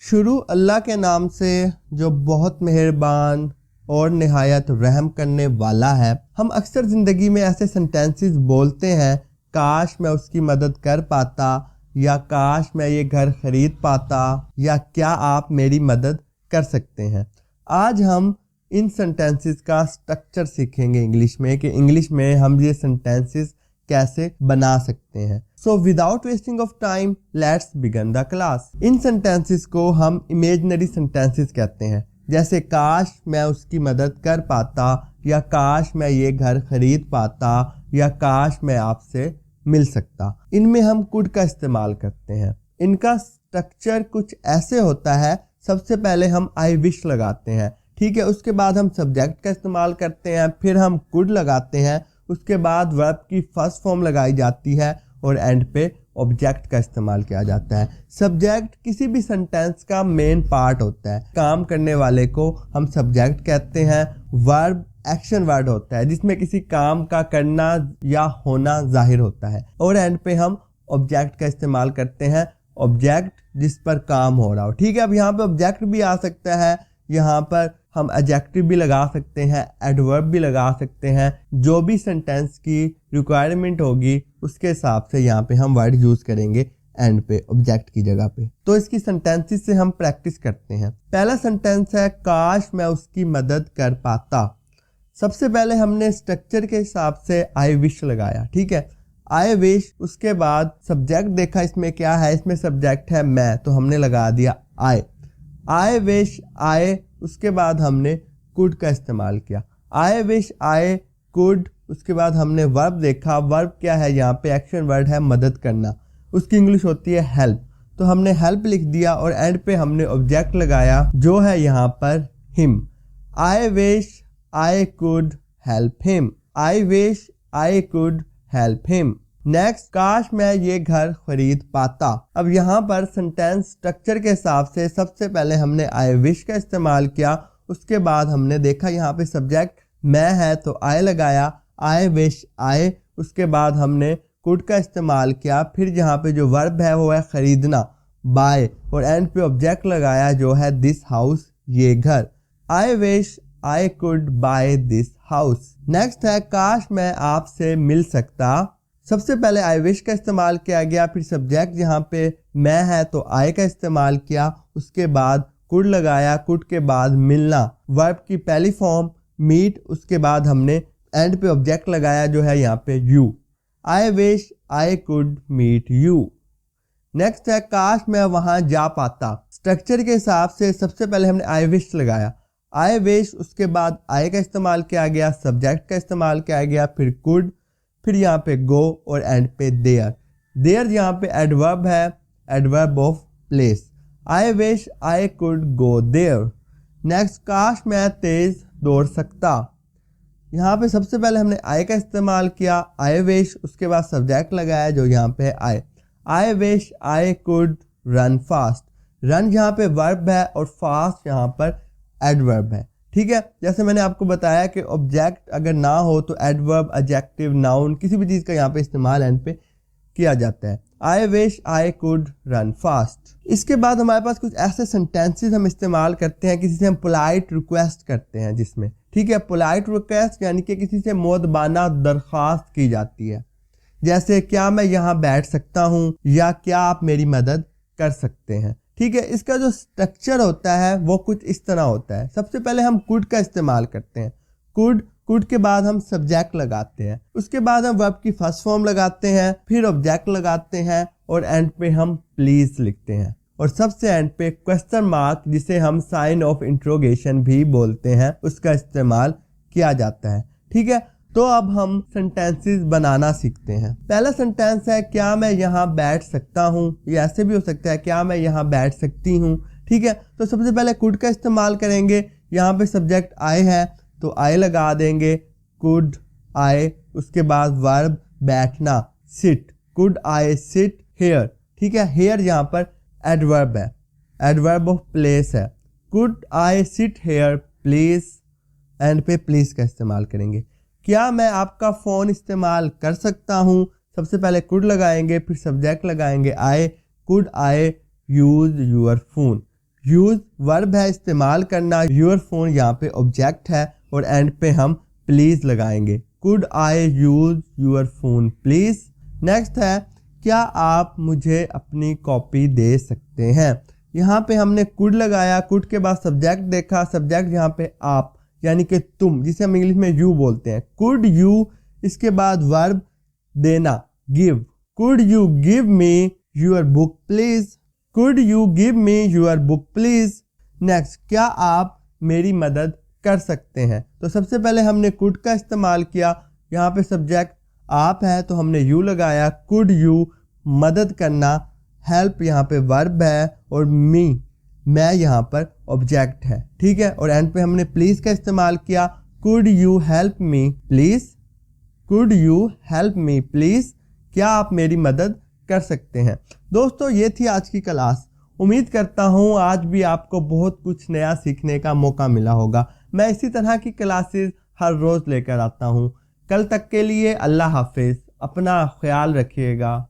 शुरू अल्लाह के नाम से जो बहुत मेहरबान और निहायत रहम करने वाला है। हम अक्सर ज़िंदगी में ऐसे सेंटेंसेस बोलते हैं, काश मैं उसकी मदद कर पाता, या काश मैं ये घर ख़रीद पाता, या क्या आप मेरी मदद कर सकते हैं। आज हम इन सेंटेंसेस का स्ट्रक्चर सीखेंगे इंग्लिश में, कि इंग्लिश में हम ये सेंटेंसेस कैसे बना सकते हैं। So without wasting of time let's begin the class. इन सेंटेंसेस को हम इमेजिनरी सेंटेंसेस कहते हैं, जैसे काश मैं उसकी मदद कर पाता, या काश मैं ये घर खरीद पाता, या काश मैं आपसे मिल सकता। इनमें हम कुड का इस्तेमाल करते हैं। इनका स्ट्रक्चर कुछ ऐसे होता है, सबसे पहले हम आई विश लगाते हैं, ठीक है। उसके बाद हम सब्जेक्ट का इस्तेमाल करते हैं, फिर हम कुड लगाते हैं, उसके बाद वर्ब की फर्स्ट फॉर्म लगाई जाती है और एंड पे ऑब्जेक्ट का इस्तेमाल किया जाता है। सब्जेक्ट किसी भी सेंटेंस का मेन पार्ट होता है। काम करने वाले को हम सब्जेक्ट कहते हैं। वर्ब एक्शन वर्ड होता है जिसमें किसी काम का करना या होना जाहिर होता है, और एंड पे हम ऑब्जेक्ट का इस्तेमाल करते हैं, ऑब्जेक्ट जिस पर काम हो रहा हो, ठीक है। अब यहाँ पे ऑब्जेक्ट भी आ सकता है, यहाँ पर हम एडजेक्टिव भी लगा सकते हैं, एडवर्ब भी लगा सकते हैं। जो भी सेंटेंस की रिक्वायरमेंट होगी उसके हिसाब से यहाँ पे हम वर्ड यूज करेंगे एंड पे ऑब्जेक्ट की जगह पे। तो इसकी सेंटेंसेस से हम प्रैक्टिस करते हैं। पहला सेंटेंस है, काश मैं उसकी मदद कर पाता। सबसे पहले हमने स्ट्रक्चर के हिसाब से आई विश लगाया, ठीक है। आई विश, उसके बाद सब्जेक्ट देखा इसमें क्या है, इसमें सब्जेक्ट है मैं, तो हमने लगा दिया आई विश आई। उसके बाद हमने कुड का इस्तेमाल किया, आई विश आई कुड। उसके बाद हमने वर्ब देखा, वर्ब क्या है, यहाँ पे एक्शन वर्ड है मदद करना, उसकी इंग्लिश होती है हेल्प, तो हमने हेल्प लिख दिया और एंड पे हमने ऑब्जेक्ट लगाया जो है यहाँ per him. I wish I could help him, I wish I could help him. Next, काश मैं ये घर खरीद पाता। अब यहाँ पर सेंटेंस स्ट्रक्चर के हिसाब से सबसे पहले हमने आई विश का इस्तेमाल किया, उसके बाद हमने देखा यहाँ पे सब्जेक्ट मैं है तो आई लगाया, आई विश आई। उसके बाद हमने कुड का इस्तेमाल किया, फिर यहाँ पे जो वर्ब है वो है खरीदना, बाय, और एंड पे ऑब्जेक्ट लगाया जो है दिस हाउस, ये घर। आई wish I could by this house. Next है, काश मैं आपसे मिल सकता। सबसे पहले आई विश का इस्तेमाल किया गया, फिर सब्जेक्ट यहाँ पे मैं है तो आई का इस्तेमाल किया, उसके बाद कुड लगाया, कुड के बाद मिलना, वर्ब की पहली फॉर्म मीट, उसके बाद हमने एंड पे ऑब्जेक्ट लगाया जो है यहाँ पे you. I wish I could meet you. Next है, काश मैं वहाँ जा पाता। स्ट्रक्चर के हिसाब से सबसे पहले हमने आई विश लगाया, आई विश, उसके बाद आई का इस्तेमाल किया गया, सब्जेक्ट का इस्तेमाल किया गया, फिर कुड, फिर यहाँ पे गो और एंड पे देयर। देयर यहाँ पे एडवर्ब है, adverb of place. I wish I could go there. Next, काश मैं तेज दौड़ सकता। यहाँ पे सबसे पहले हमने आई का इस्तेमाल किया, आई विश, उसके बाद सब्जेक्ट लगाया जो यहाँ पे है आई wish I could run fast. Run यहाँ पे वर्ब है और फास्ट यहाँ पर एडवर्ब है, ठीक है। जैसे मैंने आपको बताया कि ऑब्जेक्ट अगर ना हो तो एडवर्ब, एडजेक्टिव, नाउन, किसी भी चीज़ का यहाँ पे इस्तेमाल एंड पे किया जाता है। आई wish I could run fast. इसके बाद हमारे पास कुछ ऐसे सेंटेंसेस हम इस्तेमाल करते हैं, किसी से हम पोलाइट रिक्वेस्ट करते हैं जिसमें, ठीक है। पोलाइट रिक्वेस्ट यानी कि किसी से मोदबाना दरख्वास्त की जाती है, जैसे क्या मैं यहाँ बैठ सकता हूँ, या क्या आप मेरी मदद कर सकते हैं, ठीक है। इसका जो स्ट्रक्चर होता है वो कुछ इस तरह होता है। सबसे पहले हम कुड का इस्तेमाल करते हैं, कुड के बाद हम सब्जेक्ट लगाते हैं, उसके बाद हम वर्ब की फर्स्ट फॉर्म लगाते हैं, फिर ऑब्जेक्ट लगाते हैं और एंड पे हम प्लीज लिखते हैं, और सबसे एंड पे क्वेश्चन मार्क, जिसे हम साइन ऑफ इंट्रोगेशन भी बोलते हैं, उसका इस्तेमाल किया जाता है, ठीक है। तो अब हम सेंटेंसेस बनाना सीखते हैं। पहला सेंटेंस है, क्या मैं यहाँ बैठ सकता हूँ। ये ऐसे भी हो सकता है, क्या मैं यहाँ बैठ सकती हूँ, ठीक है। तो सबसे पहले कुड का इस्तेमाल करेंगे। यहाँ पे सब्जेक्ट आई है तो आई लगा देंगे, कुड आई, उसके बाद वर्ब बैठना, sit, could I sit here, ठीक है। हेयर यहाँ पर एडवर्ब है, एडवर्ब ऑफ प्लेस है। Could I sit here please, end पे प्लीज का इस्तेमाल करेंगे। क्या मैं आपका फ़ोन इस्तेमाल कर सकता हूँ। सबसे पहले कुड लगाएंगे, फिर सब्जेक्ट लगाएंगे I, could I use your phone. Use verb है इस्तेमाल करना, योर फ़ोन यहाँ पे ऑब्जेक्ट है और एंड पे हम प्लीज़ लगाएंगे। Could I use your phone please. Next है क्या आप मुझे अपनी कॉपी दे सकते हैं। यहाँ पे हमने कुड लगाया, कुड के बाद सब्जेक्ट देखा, सब्जेक्ट यहाँ पे आप यानी कि तुम, जिसे हम इंग्लिश में यू बोलते हैं। कुड यू, इसके बाद वर्ब देना give, could you give me your book please, could you give me your book please. Next क्या आप मेरी मदद कर सकते हैं। तो सबसे पहले हमने कुड का इस्तेमाल किया, यहाँ पे सब्जेक्ट आप है तो हमने यू लगाया, कुड यू मदद करना, हेल्प यहाँ पे वर्ब है और मी मैं यहाँ पर ऑब्जेक्ट है, ठीक है। और एंड पे हमने प्लीज़ का इस्तेमाल किया, could you help me please, could you help me please, क्या आप मेरी मदद कर सकते हैं। दोस्तों ये थी आज की क्लास। उम्मीद करता हूँ आज भी आपको बहुत कुछ नया सीखने का मौका मिला होगा। मैं इसी तरह की क्लासेस हर रोज़ लेकर आता हूँ। कल तक के लिए अल्लाह हाफिज़, अपना ख्याल रखिएगा।